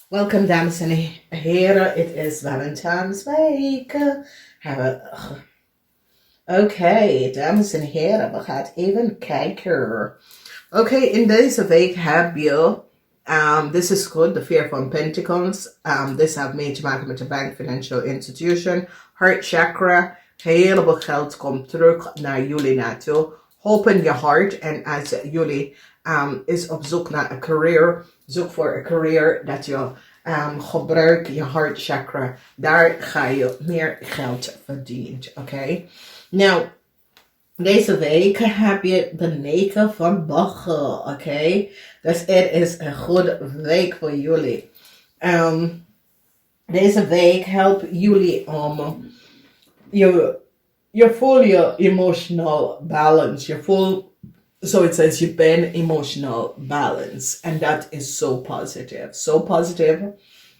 Welkom dames en heren, het is Valentine's Week. Oké, dames en heren, we gaan even kijken. Oké, in deze week heb je, this is good, the Fear van Pentacles. This heeft mee te maken met de bank, financial institution, heart chakra. Een heleboel geld komt terug naar jullie naartoe. Open je hart en als jullie is op zoek naar een career, zoek voor een career dat je gebruikt je heart chakra. Daar ga je meer geld verdienen. Oké? Nou, deze week heb je de 9 van Bagger. Oké? Dus het is een goede week voor jullie. Deze week helpt jullie om je voelt je emotional balance. Je voelt, so it says, je bent emotional balance. En dat is so positive. So positive.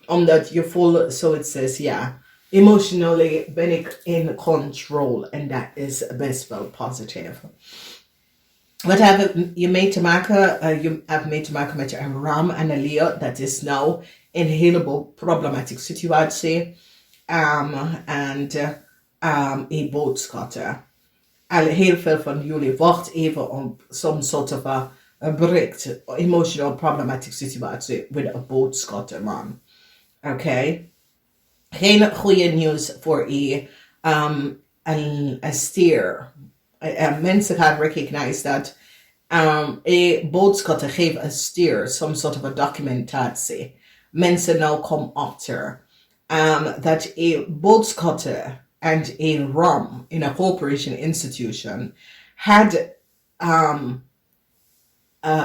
Omdat je voelt, so it says, ja, emotionally ben ik in control. En dat is best wel positive. Wat heb je mee te maken? Je hebt mee te maken met een Ram en een Leo. Dat is nou een heleboel problematische situatie. En een boodschatter. En heel veel van jullie wacht even op some sort of a break, emotional problematic situatie with a boodschatter man. Oké? Geen goede nieuws voor een stier. Mensen gaan recognize dat een boodschatter geeft een stier some sort of a documentatie. Mensen nou komen achter dat een boodschatter and a rum in a corporation institution had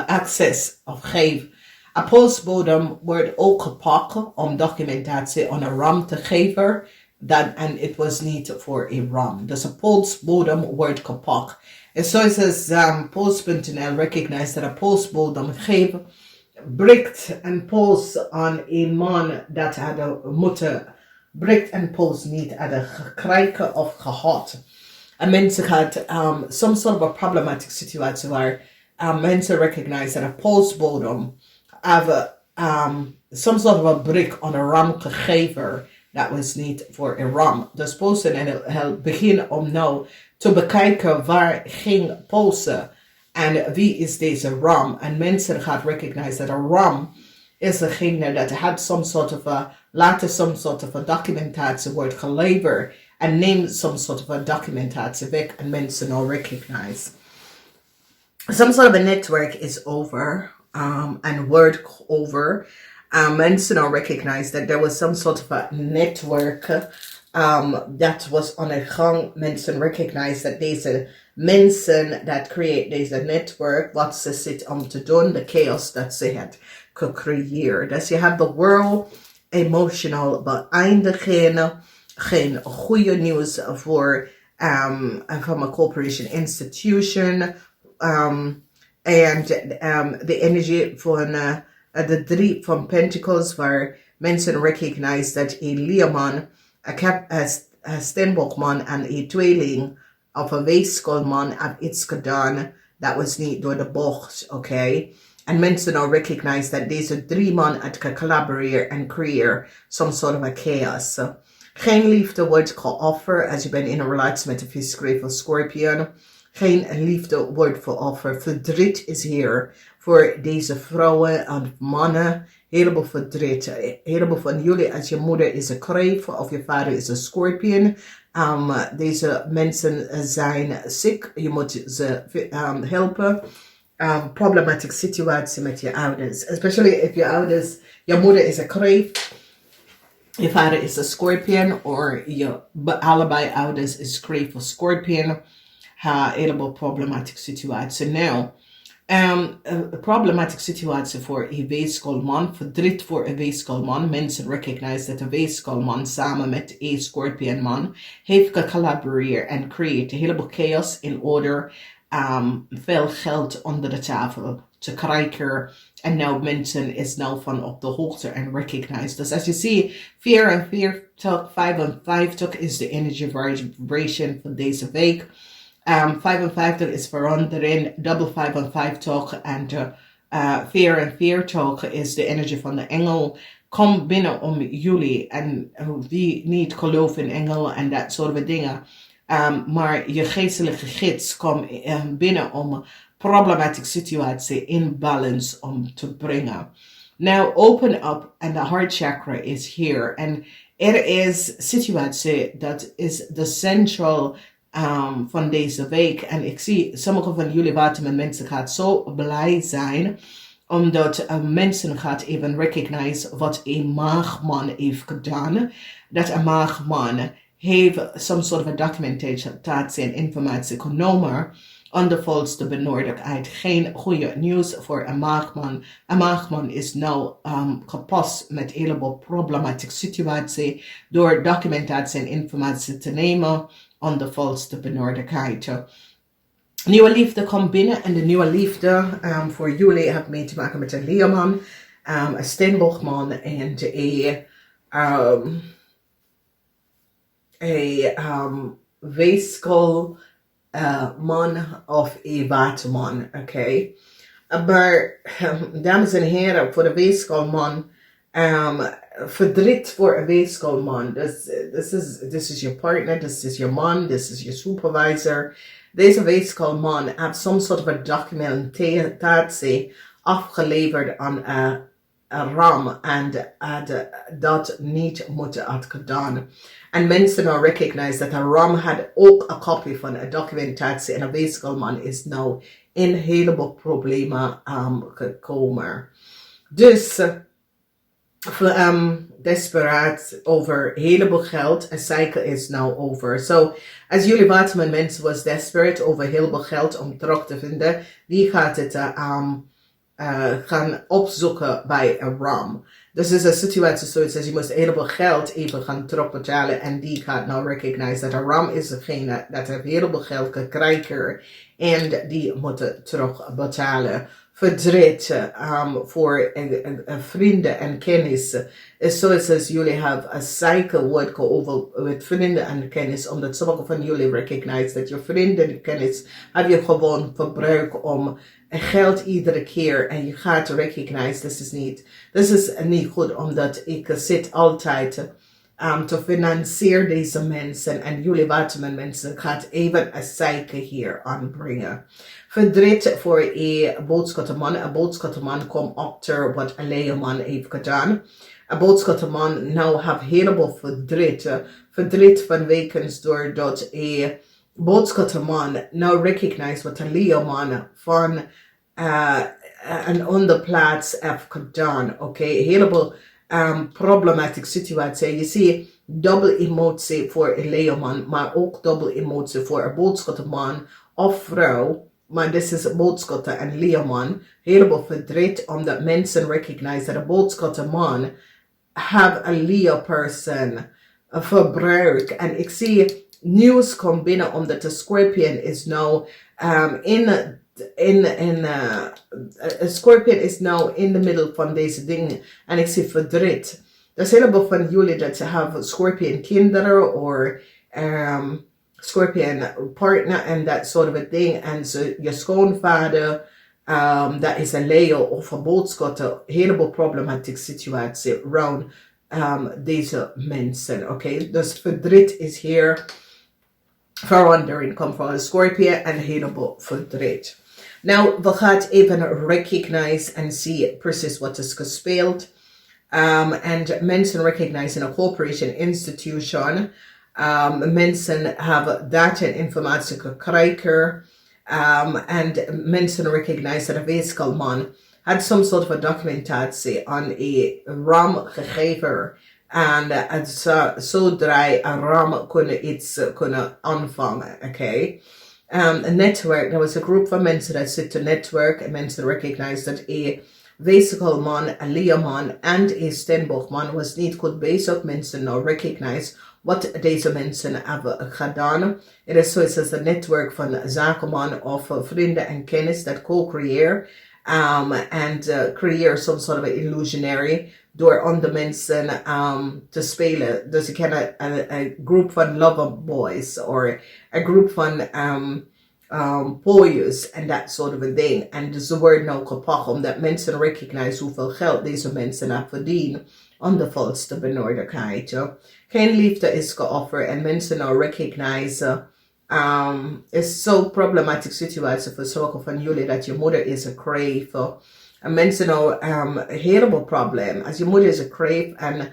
access of geef. Een postbodem wordt ook gepakt om documentatie aan een rum te geven. En het was niet voor een rum. Dus een postbodem wordt gepakt. En zoals post.nl recognized dat een postbodem geeft, breekt een post aan een man dat had moeten breekt en post niet hadden gekregen of gehad. En mensen had some sort of a problematic situatie waar mensen recognize dat een postbodem have some sort of a break on a ram gegeven. Dat was niet voor een ram. Dus posten en het begin om nou te bekijken waar ging posten en wie is deze ram. En mensen gaan recognize dat een ram is degene dat had some sort of a, later some sort of a documentatie wordt geleverd en neemt some sort of a documentatie weg en mensen nou recognize. Some sort of a network is over and word over. Mensen now recognize that there was some sort of a network that was on a gang. Mensen recognize that deze mensen that create deze network, wat ze zit om te doen, de chaos dat ze had gecreëerd. Dus je hebt the world emotional beëindigen. Geen goede nieuws voor from a corporation institution. And the energy van de 3 van Pentacles, waar mensen recognize dat een leerman, een steenbokman en een tweeling of een weeskaalman heeft iets gedaan dat was niet door de bocht, oké? En mensen nou recognize dat deze 3 man het collaboreren en creëren some sort of a chaos. Geen liefde wordt geofferd als je bent in een relatie met een vis, of scorpion. Geen liefde wordt verofferd. Verdriet is hier voor deze vrouwen en mannen. Heleboel verdriet. Heleboel van jullie, als je moeder is een kreef of je vader is een scorpion. Deze mensen zijn ziek. Je moet ze helpen. Problematic situatie met je ouders. Especially if je moeder is een kreef. Je vader is een scorpion. Of je allebei ouders is kreef of scorpion. Heleboel problematische situatie. Nou, een problematische situatie voor een weeskaalman, verdriet voor een weeskaalman. Mensen recognize dat een weeskaalman samen met een scorpionman heeft gecollaboreerd en creëert een heleboel chaos in order veel geld onder de tafel te krijgen. En nou mensen is nou van op de hoogte en recognize. Dus als je ziet, 44, 55 is de energy vibration van deze week. 55 is verandering, double 55 en 44 is de energie van de engel. komt binnen om jullie en wie niet gelooft in engelen en dat soort dingen. Maar je geestelijke gids komt binnen om problematische situatie in balance om te brengen. Now open up and the heart chakra is here. En er is situatie dat is de central van deze week. En ik zie sommige van jullie WATERMAN mensen gaat zo blij zijn omdat mensen gaat even recognize wat een maagman heeft gedaan. Dat een maagman heeft some sort of a documentatie en informatie genomen onder volste benodigdheid. Geen goede nieuws voor een maagman. Een maagman is nou gepast met een heleboel problematische situatie door documentatie en informatie te nemen onder volste benodigdheid. Nieuwe liefde komt binnen en de nieuwe liefde voor jullie heeft mee te maken met een leerman, een steenbokman en een weeskel man of een waterman, oké. Maar dames en heren, voor de weeskelman, verdriet voor een weeskelman. This is your partner, this is your man, this is your supervisor. Deze weeskelman heeft some sort of a documentatie afgeleverd aan een ram en dat niet moeten had gedaan. En mensen nou recognize dat een ram had ook een kopie van een documentatie en een weeskelman is nou in een heleboel problemen gekomen. Dus desperaat over een heleboel geld. Een cycle is nou over. So, als jullie WATERMAN mensen was desperate over een heleboel geld om terug te vinden, die gaat het gaan opzoeken bij een ram. Dus is een situatie zoals je moet een heleboel geld even gaan terugbetalen en die gaat nou recognize dat een ram is degene dat heeft een heleboel geld gekregen en die moeten terugbetalen. Verdriet voor vrienden en kennis is zoals als jullie hebben een cycle wordt over met vrienden en kennis, omdat sommige van jullie recognize dat je vrienden en kennis heb je gewoon verbruikt om geld iedere keer en je gaat recognize this is niet goed, omdat ik zit altijd te financieren deze mensen en jullie WATERMAN mensen gaat even een cycle hier aanbrengen. Verdriet voor een boodschappenman. Een boodschappenman komt achter wat een leerman heeft gedaan. Een boodschappenman nou heeft heleboel verdriet. Verdriet vanwege doordat een boodschappenman nou recognize wat een leerman van een andere plaats heeft gedaan. Oké, heleboel problematische situatie. Je ziet dubbele emotie voor een leerman, maar ook dubbele emotie voor een boodschappenman of vrouw. Maar dit is boodschappen en leerman. Heleboel verdriet omdat mensen recognize dat een boodschappenman have een leerperson verbruik. En ik zie nieuws komt binnen omdat de Scorpion is nou Scorpion is nou in de middel van deze dingen. En ik zie verdriet. Er zijn heleboel van jullie dat ze hebben Scorpion kinderen of Scorpion partner en dat soort of thing. En je schoonvader, dat is een Leo of een boodschapper. Heleboel problematische situatie rond deze mensen. Oké, dus verdriet is hier. Verandering komt van een Scorpion en een heleboel verdriet. Nou, we gaan even recognize en zien precies wat is gespeeld. En mensen recognize in een corporation institution. Mensen hebben data en informatie gekregen. En mensen recognize dat een weeskelman had some sort of a documentatie aan een ram gegeven. En zodra een ram iets kunnen aanvangen, oké. Een netwerk, er was een groep van mensen dat zit te netwerk en mensen recognize dat een weeskelman, een leerman en een steenbokman was niet goed bezig. Mensen nou recognize wat deze mensen hebben gedaan. Het is zoals een netwerk van zakenman of vrienden en kennis dat co-creëer en creëer some sort of illusionary door andere mensen te spelen. Dus ik ken een groep van lover boys of een groep van boys en dat soort of a thing. En dus ze worden nou gepakt omdat mensen recognize hoeveel geld deze mensen hebben verdiend on de volste benodigheid. Geen liefde is geofferd en mensen nou recognize is zo'n problematische situatie voor sommige van jullie dat je moeder is een crave. En mensen nou een heleboel probleem. Als je moeder is een crave en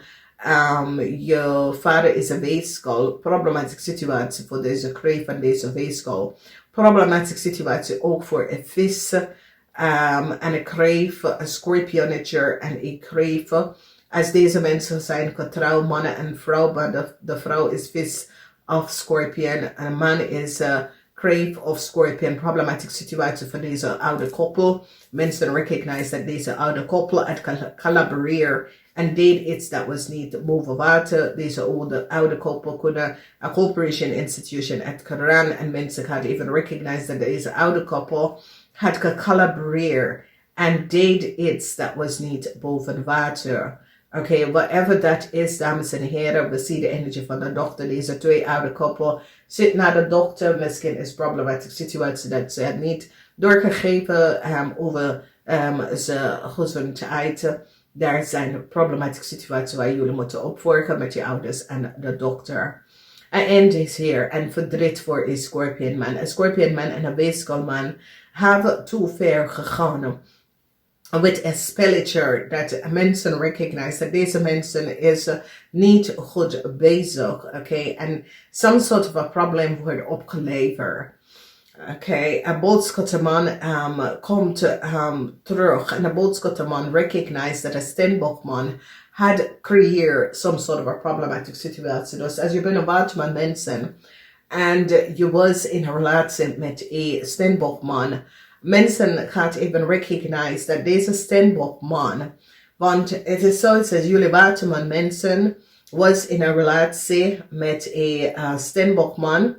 je vader is een weeskal, problematische situatie voor deze crave en deze weeskal. Problematische situatie ook voor een vis en een crave, een scorpionnetje en een crave. Als deze mensen zijn getrouwd, mannen en vrouw, maar de vrouw is vis of scorpion en een man is crave of scorpion. Problematische situatie voor deze oude koppel. Mensen recognize dat deze oude koppel het collaboreren en deed iets dat was niet boven water. Deze oude koppel kunnen een corporation institution het Koran en mensen gaan even recognize dat deze oude koppel had gecollaboreerd en deed iets dat was niet boven water. Oké, whatever dat is, dames en heren, we zien de energie van de dochter. Deze twee oude koppel zit naar de dochter. Misschien is een problematische situatie dat ze het niet doorgegeven over zijn gezondheid. Daar zijn problematische situaties waar jullie moeten opvolgen met je ouders en de dokter. En is hier en verdriet voor een scorpion man. Een scorpion man en een weeskal man hebben te ver gegaan. With a spelletje dat mensen recognize dat deze mensen is niet goed bezig, oké, en some sort of a probleem wordt opgeleverd. Oké, een boodschapperman komt terug en de boodschapperman recognize dat een steenbokman had creëerd some sort of a problematic situatie. Dus als je bent een waterman mensen en je was in een relatie met een steenbokman, mensen gaat even recognize dat deze steenbokman, want het is zoals jullie waterman mensen was in een relatie met een steenbokman.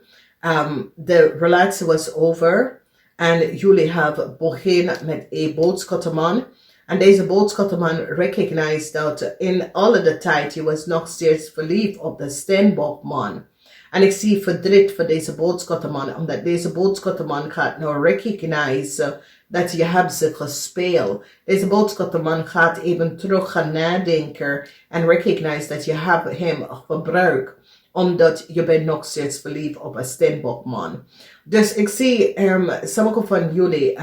De relatie was over en jullie hebben begonnen met een boodschapperman. En deze boodschapperman recognized dat in alle de tijd je was nog steeds verliefd op de steenbokman. En ik zie verdriet voor deze boodschapperman, omdat deze boodschapperman gaat nou recognize dat je hebt ze gespeeld. Deze boodschapperman gaat even terug gaan nadenken en recognize dat je hebt hem gebruikt, omdat je bent nog steeds verliefd op een steenbokman. Dus ik zie sommige van jullie,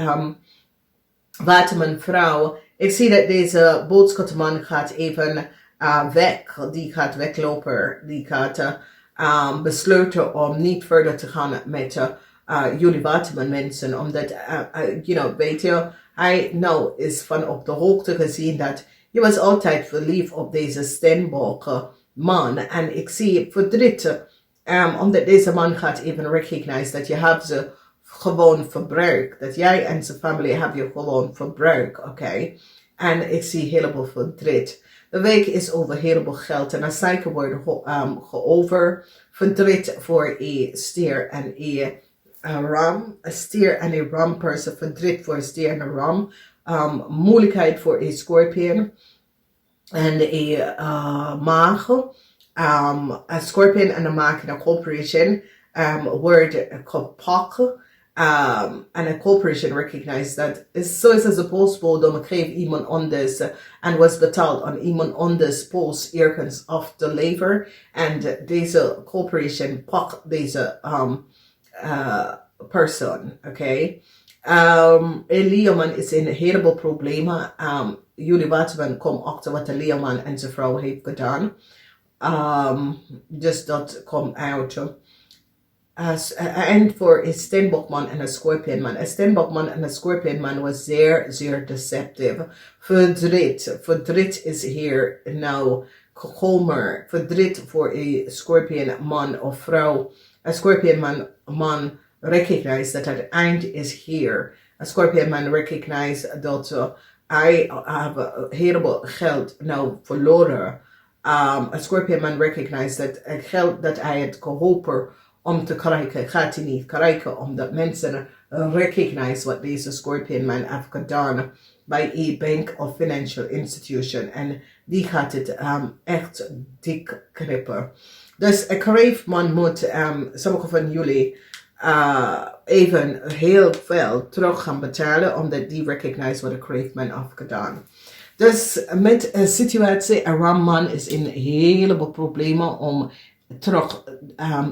waterman vrouw, ik zie dat deze boodschapperman gaat even weg, die gaat weglopen, die gaat besluiten om niet verder te gaan met jullie waterman mensen, omdat, weet je, hij nou is van op de hoogte gezien dat je was altijd verliefd op deze steenbok man. En ik zie verdriet, omdat deze man gaat even recognize dat je hebt ze gewoon verbruikt. Dat jij en zijn familie hebben je gewoon verbruikt, oké? En ik zie heleboel verdriet. De week is over heleboel geld en als zeker wordt over verdriet voor een stier en een ram. Een stier en een ram person, verdriet voor een stier en een ram. Moeilijkheid voor een scorpion en een maag. Een scorpion en een maag in een corporation wordt gepakt. And a corporation recognized that so is as a postbode om kreeg iemand anders en was betaald aan iemand anders post ergens af te leveren. En deze corporation pakt deze person, oké. Een leerman is in een heleboel problemen. Jullie waterman komt achter wat de leerman en zijn vrouw heeft gedaan. Dus dat komt uit. En voor een steenbokman en een scorpionman. Een steenbokman en een scorpionman was zeer, zeer deceptive. Verdriet is hier nou gekomen. Verdriet voor een scorpionman of vrouw. Een scorpionman recognized dat het eind is hier. Een scorpionman recognized dat hij heleboel geld nou verloren. Een scorpionman recognized dat het geld dat hij had gehopen om te krijgen, gaat hij niet krijgen, omdat mensen recognize wat deze Scorpion man heeft gedaan bij een bank of financial institution. En die gaat het echt dik knippen. Dus een crave man moet, sommige van jullie, even heel veel terug gaan betalen, omdat die recognize wat een crave man heeft gedaan. Dus met een situatie, een ramman is in een heleboel problemen om terug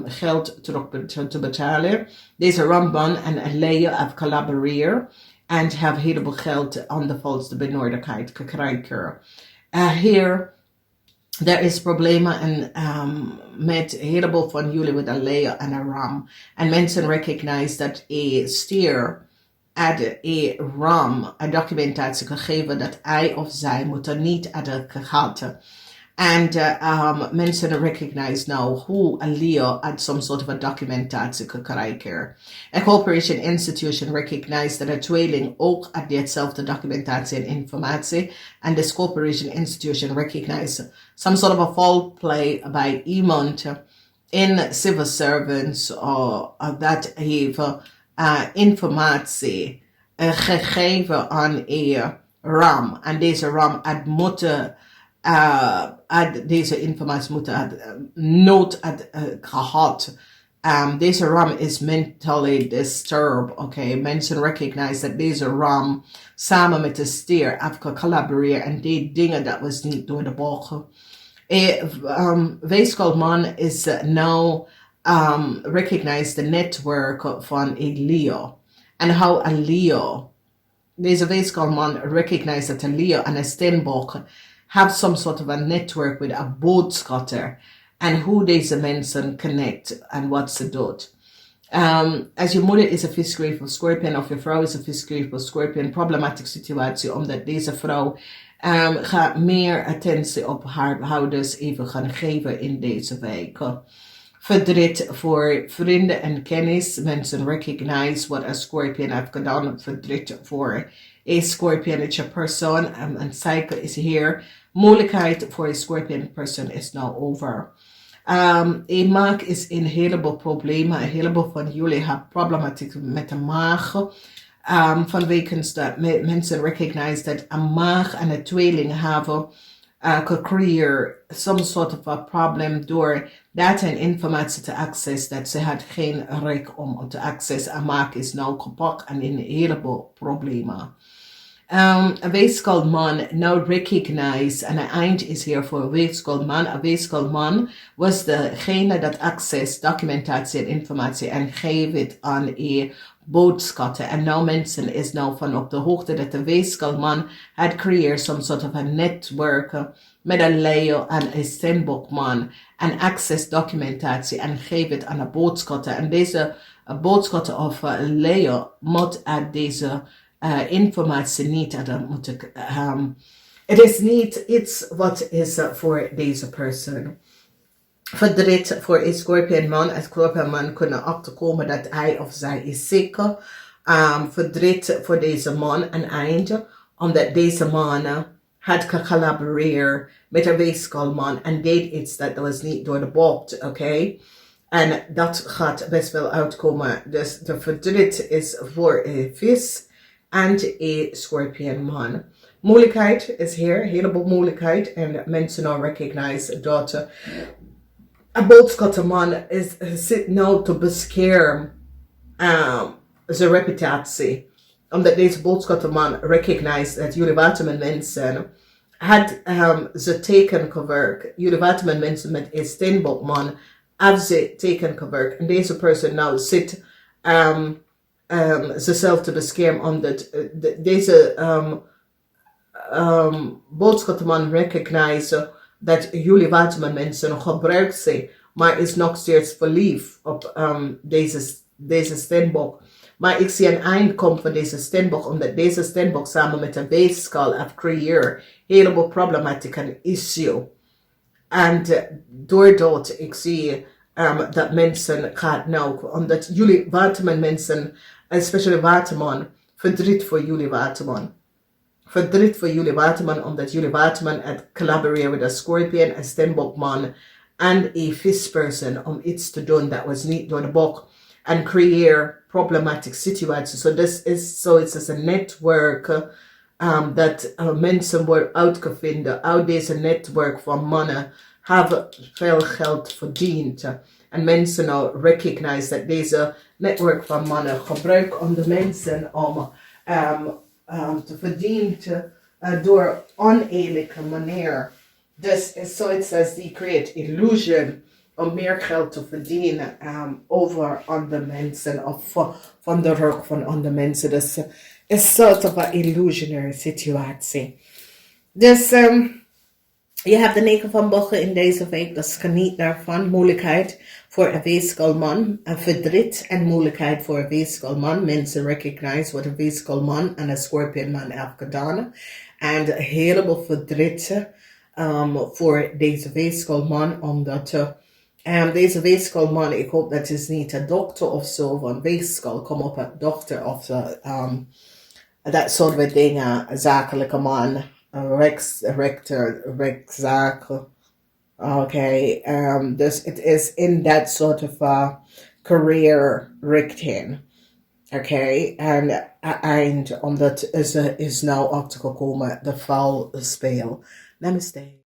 geld terug te betalen. Deze ramman en een leier have collaboreren en have een heleboel geld aan de volste benodigdheid gekregen. Hier, er is problemen met een heleboel van jullie met een leier en een ram. En mensen recognize dat een stier een ram een documentatie gegeven dat hij of zij moeten niet hebben gehad. En mensen recognize nou hoe een leer had some sort of a documentatie krijgen. A corporation institution recognize dat een tweeling ook had hetzelfde documentatie en informatie. And this corporation institution recognize some sort of a foul play by iemand in civil servants dat heeft informatie gegeven aan een ram. En deze ram had moeten deze informatie moeten nood gehad. Deze ram is mentally disturbed. Okay, mensen recognize dat deze ram samen met de stier heeft collaboreerd en deed dingen dat was niet door de bogen. Weeskalman is now recognize the network van een Leo. En how een Leo, deze weeskalman recognize dat een Leo en een steenbok have some sort of a network with a boodschatter and hoe deze mensen connect and wat ze doet. As je moeder is een visgreep of scorpion of je vrouw is een visgreep of scorpion, problematic situatie omdat deze vrouw gaat meer attentie op haar ouders even gaan geven in deze week. Verdriet voor vrienden en kennis. Mensen recognize wat een scorpion heeft gedaan. Verdriet voor een scorpionische persoon. Een cycle is hier. Moeilijkheid voor een scorpion person is now over. Een maag is in een heleboel problemen. Een heleboel van jullie hebben problematiek met de maag. Vanwege dat mensen recognize dat een maag en een tweeling hebben gecreëerd some sort of a problem door data en informatie te access dat ze had geen recht om te access. Een maag is nou kapot en in een heleboel problemen. Een weeskalman now recognize, en een eind is hier voor weeskalman. Een weeskalman was degene dat access, documentatie en informatie en geef het aan een boodschatten. En nou mensen is nou van op de hoogte dat de weeskalman had creëerd some sort of a network met een leier en een steenbokman en access documentatie en geef het aan een boodschatter. En deze boodschatter of leier moet deze informatie niet moeten. Het is niet iets wat is voor deze persoon. Verdriet voor een scorpion man. Een scorpion man kunnen achterkomen dat hij of zij is ziek. Verdriet voor deze man een einde. Omdat deze man had gecollaboreerd met een weeskalman en deed iets dat was niet door de bocht. Oké? En dat gaat best wel uitkomen. Dus de verdriet is voor een vis en een scorpion man. Moeilijkheid is hier. Een heleboel moeilijkheid. En mensen nou recognize dat een boodschapperman zit nou te beschermen zijn reputatie. Omdat deze boodschapperman recognize dat jullie WATERMAN mensen had ze teken gewerkt. Jullie WATERMAN mensen met een steenbokman hebben ze teken gewerkt. En deze persoon nou zit zichzelf te beschermen omdat deze boodschapperman recognize dat jullie WATERMAN mensen gebruikt zijn, maar is nog steeds verliefd op deze steenbok. Maar ik zie een eind komen van deze steenbok, omdat deze steenbok samen met een weeskal heeft gecreëerd heleboel problematiek en issue. En doordat ik zie dat mensen gaan nou, omdat jullie WATERMAN mensen, especially WATERMAN, verdriet voor jullie WATERMAN. Verdriet voor jullie WATERMAN, omdat jullie WATERMAN het collaboreren met een scorpion, een steenbokman en een visperson om iets te doen dat was niet door de bok en creëer problematic situaties. So this is it's as a network dat mensen worden uitgevonden. Uit deze netwerk van mannen hebben veel geld verdiend. En mensen nou recognize dat deze netwerk van mannen gebruiken om de mensen om te verdienen door oneerlijke manier. Dus zoiets als die creëert illusion om meer geld te verdienen over andere mensen of van de rug van andere mensen. Dus is soort of een illusionary situatie. Dus je hebt de 9 van bogen in deze week, dus geniet daarvan. Moeilijkheid voor een weeskal een verdriet en moeilijkheid voor een weeskal mensen recognize wat een weeskal en een scorpion heeft gedaan. En een heleboel verdriet voor deze weeskal omdat deze weeskal ik hoop dat is niet een dokter of zo, van weeskal, kom op een dokter of dat soort van dingen, zakelijke man. Rechtszaken. Okay, dus het is in that sort of career richting. Okay, en omdat is nou achtergekomen de valspeel. Namaste.